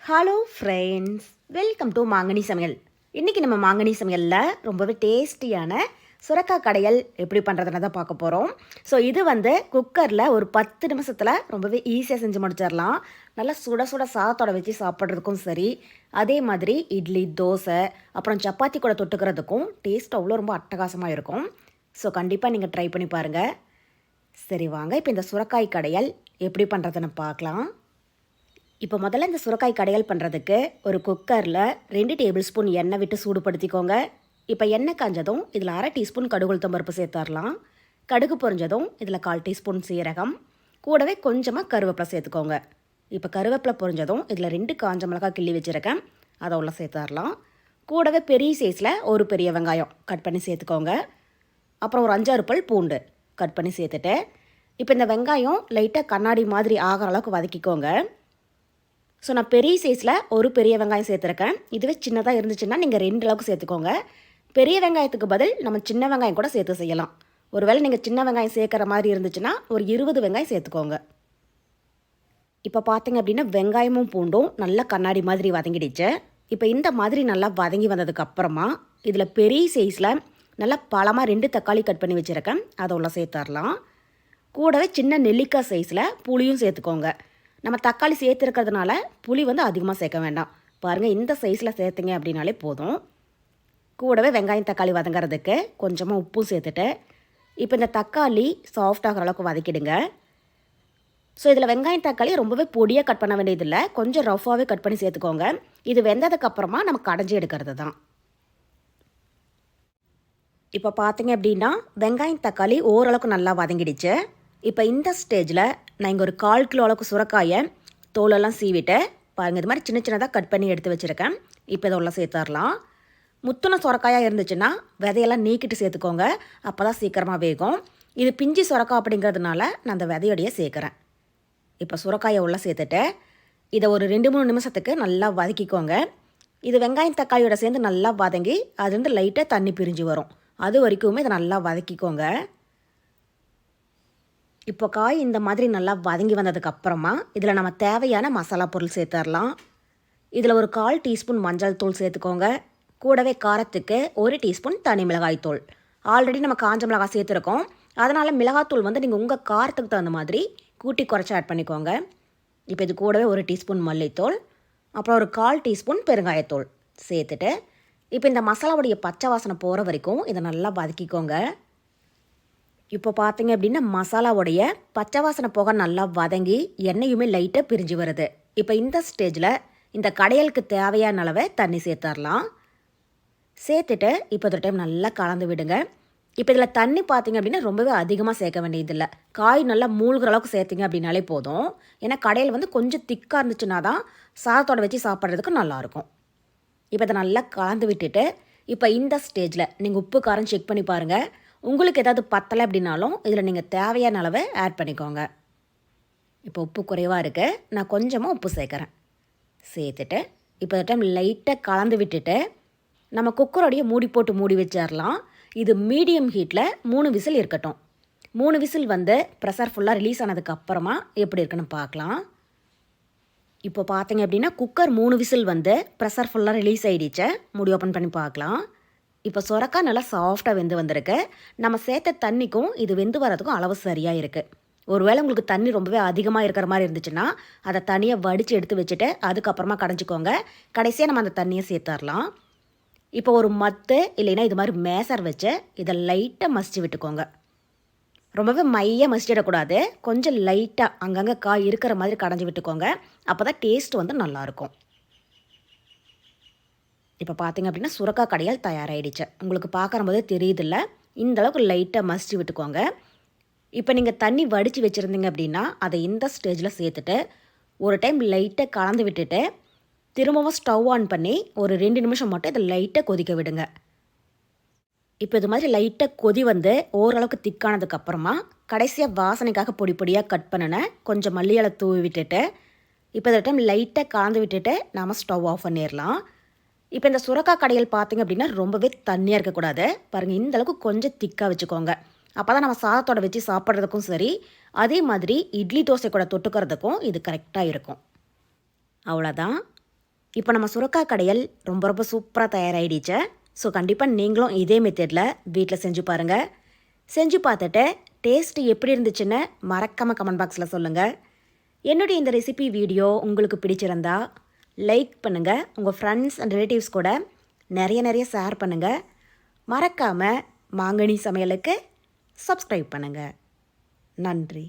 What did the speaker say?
Hello friends, welcome to மாங்கனி சமையல். இன்றைக்கி நம்ம மாங்கனி சமையலில் ரொம்பவே டேஸ்டியான சுரக்காய் கடையல் எப்படி பண்ணுறதுன்னு தான் பார்க்க போகிறோம். ஸோ இது குக்கரில் ஒரு 10 நிமிஷத்தில் ரொம்பவே ஈஸியாக செஞ்சு முடிச்சிடலாம். நல்லா சுட சுட சாதத்தோட வச்சு சாப்பிட்றதுக்கும் சரி, அதே மாதிரி இட்லி, தோசை, அப்புறம் சப்பாத்தி கூட தொட்டுக்கிறதுக்கும் டேஸ்ட் அவ்வளோ ரொம்ப அட்டகாசமாக இருக்கும். ஸோ கண்டிப்பாக நீங்கள் ட்ரை பண்ணி பாருங்கள். சரி வாங்க, இப்போ இந்த சுரக்காய் கடையல் எப்படி பண்ணுறதுன்னு பார்க்கலாம். இப்போ முதல்ல இந்த சுரக்காய் கடையல் பண்ணுறதுக்கு ஒரு குக்கரில் 2 டேபிள் ஸ்பூன் எண்ணெய் விட்டு சூடுபடுத்திக்கோங்க. இப்போ எண்ணெய் காஞ்சதும் இதில் 1/2 டீஸ்பூன் கடுகு உளுத்தம் பருப்பு சேர்த்துடலாம். கடுகு பொரிஞ்சதும் இதில் 1/4 டீஸ்பூன் சீரகம், கூடவே கொஞ்சமாக கருவேப்பிலை சேர்த்துக்கோங்க. இப்போ கருவேப்பிலை பொரிஞ்சதும் இதில் 2 காஞ்ச மிளகாய் கிள்ளி வச்சுருக்கேன், அதை உள்ள சேர்த்துடலாம். கூடவே பெரிய சைஸில் ஒரு பெரிய வெங்காயம் கட் பண்ணி சேர்த்துக்கோங்க. அப்புறம் ஒரு 5-6 பல் பூண்டு கட் பண்ணி சேர்த்துட்டு, இப்போ இந்த வெங்காயம் லைட்டாக கண்ணாடி மாதிரி ஆகிற அளவுக்கு வதக்கிக்கோங்க. ஸோ நான் பெரிய சைஸில் ஒரு பெரிய வெங்காயம் சேர்த்துருக்கேன். இதுவே சின்னதாக இருந்துச்சுன்னா நீங்கள் 2 அளவுக்கு சேர்த்துக்கோங்க. பெரிய வெங்காயத்துக்கு பதில் நம்ம சின்ன வெங்காயம் கூட சேர்த்து செய்யலாம். ஒருவேளை நீங்கள் சின்ன வெங்காயம் சேர்க்குற மாதிரி இருந்துச்சுன்னா ஒரு 20 வெங்காயம் சேர்த்துக்கோங்க. இப்போ பார்த்தீங்க அப்படின்னா வெங்காயமும் பூண்டும் நல்லா கண்ணாடி மாதிரி வதங்கிடுச்சு. இப்போ இந்த மாதிரி நல்லா வதங்கி வந்ததுக்கப்புறமா இதில் பெரிய சைஸில் நல்லா பழமாக 2 தக்காளி கட் பண்ணி வச்சுருக்கேன், அதை உள்ள சேர்த்துடலாம். கூடவே சின்ன நெல்லிக்காய் சைஸில் புளியும் சேர்த்துக்கோங்க. நம்ம தக்காளி சேர்த்துருக்கிறதுனால புளி அதிகமாக சேர்க்க வேண்டாம். பாருங்கள், இந்த சைஸில் சேர்த்துங்க அப்படின்னாலே போதும். கூடவே வெங்காயம் தக்காளி வதங்கிறதுக்கு கொஞ்சமாக உப்பும் சேர்த்துட்டு, இப்போ இந்த தக்காளி சாஃப்டாகிற அளவுக்கு வதக்கிடுங்க. ஸோ இதில் வெங்காயம் தக்காளி ரொம்பவே பொடியாக கட் பண்ண வேண்டியதில்லை, கொஞ்சம் ரஃபாகவே கட் பண்ணி சேர்த்துக்கோங்க. இது வெந்ததுக்கப்புறமா நம்ம கடைஞ்சி எடுக்கிறது தான். இப்போ பார்த்தீங்க அப்படின்னா வெங்காயம் தக்காளி ஓரளவுக்கு நல்லா வதங்கிடுச்சு. இப்போ இந்த ஸ்டேஜில் நான் இங்கே ஒரு 1/4 கிலோ அளவுக்கு சுரக்காயை தோலெல்லாம் சீவிட்டு பாருங்கள், இது மாதிரி சின்ன சின்னதாக கட் பண்ணி எடுத்து வச்சுருக்கேன். இப்போ இதை உள்ள சேர்த்துடலாம். முத்துன சுரக்காயாக இருந்துச்சுன்னா விதையெல்லாம் நீக்கிட்டு சேர்த்துக்கோங்க, அப்போ தான் சீக்கிரமாக வேகும். இது பிஞ்சி சுரக்காய் அப்படிங்கிறதுனால நான் அந்த விதையோடையே சேர்க்குறேன். இப்போ சுரக்காயை உள்ள சேர்த்துட்டு இதை ஒரு 2-3 நிமிஷத்துக்கு நல்லா வதக்கிக்கோங்க. இது வெங்காயம் தக்காளியோட சேர்ந்து நல்லா வதங்கி அதுலேருந்து லைட்டாக தண்ணி பிரிஞ்சு வரும், அது வரைக்குமே இதை நல்லா வதக்கிக்கோங்க. இப்போ காய் இந்த மாதிரி நல்லா வதங்கி வந்ததுக்கப்புறமா இதில் நம்ம தேவையான மசாலா பொருள் சேர்த்துடலாம். இதில் ஒரு 1/4 டீஸ்பூன் மஞ்சள் தூள் சேர்த்துக்கோங்க. கூடவே காரத்துக்கு 1 டீஸ்பூன் தனி மிளகாய் தூள். ஆல்ரெடி நம்ம காஞ்ச மிளகாய் சேர்த்துருக்கோம், அதனால் மிளகாத்தூள் நீங்கள் உங்கள் காரத்துக்கு தகுந்த மாதிரி கூட்டி குறைச்சி ஆட் பண்ணிக்கோங்க. இப்போ இது கூடவே 1 டீஸ்பூன் மல்லித்தூள், அப்புறம் ஒரு 1/4 டீஸ்பூன் பெருங்காயத்தூள் சேர்த்துட்டு, இப்போ இந்த மசாலாவுடைய பச்சை வாசனை போகிற வரைக்கும் இதை நல்லா வதக்கிக்கோங்க. இப்போ பார்த்தீங்க அப்படின்னா மசாலாவுடைய பச்சை வாசனை போக நல்லா வதங்கி எண்ணெயுமே லைட்டாக பிரிஞ்சு வருது. இப்போ இந்த ஸ்டேஜில் இந்த கடையலுக்கு தேவையான அளவை தண்ணி சேர்த்துடலாம். சேர்த்துட்டு இப்போ ஒரு டைம் நல்லா கலந்து விடுங்க. இப்போ இதில் தண்ணி பார்த்தீங்க அப்படின்னா ரொம்பவே அதிகமாக சேர்க்க வேண்டியதில்லை, காய் நல்லா மூழ்கிற அளவுக்கு சேர்த்திங்க அப்படின்னாலே போதும். ஏன்னா கடையில் கொஞ்சம் திக்காக இருந்துச்சுன்னா தான் சாதத்தோடு வச்சு சாப்பிட்றதுக்கு நல்லாயிருக்கும். இப்போ இதை நல்லா கலந்து விட்டுட்டு இப்போ இந்த ஸ்டேஜில் நீங்கள் உப்பு காரம் செக் பண்ணி பாருங்கள். உங்களுக்கு ஏதாவது பத்தலை அப்படின்னாலும் இதில் நீங்கள் தேவையான அளவை ஆட் பண்ணிக்கோங்க. இப்போ உப்பு குறைவாக இருக்குது, நான் கொஞ்சமாக உப்பு சேர்க்குறேன். சேர்த்துட்டு இப்போ இந்த டைம் லைட்டாக கலந்து விட்டுட்டு நம்ம குக்கரோடைய மூடி போட்டு மூடி வச்சிடலாம். இது மீடியம் ஹீட்டில் 3 விசில் இருக்கட்டும். 3 விசில் ப்ரெஷர் ஃபுல்லாக ரிலீஸ் ஆனதுக்கப்புறமா எப்படி இருக்குன்னு பார்க்கலாம். இப்போ பார்த்தீங்க அப்படின்னா குக்கர் 3 விசில் ப்ரெஷர் ஃபுல்லாக ரிலீஸ் ஆகிடுச்சு. மூடி ஓப்பன் பண்ணி பார்க்கலாம். இப்போ சுரக்காய் நல்லா சாஃப்டாக வெந்து வந்திருக்கு. நம்ம சேர்த்த தண்ணிக்கும் இது வெந்து வரதுக்கும் அளவு சரியாக இருக்குது. ஒருவேளை உங்களுக்கு தண்ணி ரொம்பவே அதிகமாக இருக்கிற மாதிரி இருந்துச்சுன்னா அதை தனியாக வடித்து எடுத்து வச்சுட்டு அதுக்கப்புறமா கடைஞ்சிக்கோங்க. கடைசியாக நம்ம அந்த தண்ணியை சேர்த்துடலாம். இப்போ ஒரு மத்து இல்லைன்னா இது மாதிரி மேசர் வச்சு இதை லைட்டாக மசிச்சு விட்டுக்கோங்க. ரொம்பவே மையாக மசிச்சிடக்கூடாது, கொஞ்சம் லைட்டாக அங்கங்கே காய் இருக்கிற மாதிரி கடைஞ்சி விட்டுக்கோங்க. அப்போ தான் டேஸ்ட் நல்லாயிருக்கும். இப்போ பார்த்தீங்க அப்படின்னா சுரக்காய் கடையல் தயாராகிடுச்சு. உங்களுக்கு பார்க்கும்போதே தெரியுதில்ல, இந்தளவுக்கு லைட்டாக மசிச்சு விட்டுக்கோங்க. இப்போ நீங்கள் தண்ணி வடித்து வச்சுருந்தீங்க அப்படின்னா அதை இந்த ஸ்டேஜில் சேர்த்துட்டு ஒரு டைம் லைட்டாக கலந்து விட்டுட்டு திரும்பவும் ஸ்டவ் ஆன் பண்ணி ஒரு 2 நிமிஷம் மட்டும் இதை லைட்டாக கொதிக்க விடுங்க. இப்போ இது மாதிரி லைட்டாக கொதி ஓரளவுக்கு திக்கானதுக்கப்புறமா கடைசியாக வாசனைக்காக பொடி பொடியாக கட் பண்ணின கொஞ்சம் மல்லியலை தூவி விட்டுட்டு இப்போ இந்த டைம் லைட்டாக கலந்து விட்டுட்டு நாம் ஸ்டவ் ஆஃப் பண்ணிடலாம். இப்போ இந்த சுரக்காய் கடையல் பார்த்தீங்க அப்படின்னா ரொம்பவே தண்ணியாக இருக்கக்கூடாது. பாருங்கள், இந்தளவுக்கு கொஞ்சம் திக்காக வச்சுக்கோங்க. அப்போ தான் நம்ம சாதத்தோட வச்சு சாப்பிட்றதுக்கும் சரி, அதே மாதிரி இட்லி தோசை கூட தொட்டுக்கிறதுக்கும் இது கரெக்டாக இருக்கும். அவ்வளோதான். இப்போ நம்ம சுரக்காய் கடையல் ரொம்ப ரொம்ப சூப்பராக தயாராகிடுச்சு. ஸோ கண்டிப்பாக நீங்களும் இதே மெத்தடில் வீட்டில் செஞ்சு பாருங்கள். செஞ்சு பார்த்துட்டு டேஸ்ட்டு எப்படி இருந்துச்சுன்னு மறக்காமல் கமெண்ட் பாக்ஸில் சொல்லுங்கள். என்னுடைய இந்த ரெசிபி வீடியோ உங்களுக்கு பிடிச்சிருந்தா லைக் பண்ணுங்கள். உங்கள் ஃப்ரெண்ட்ஸ் அண்ட் ரிலேட்டிவ்ஸ் கூட நிறைய ஷேர் பண்ணுங்கள். மறக்காமல் மாங்கனி சமையலுக்கு சப்ஸ்கிரைப் பண்ணுங்கள். நன்றி.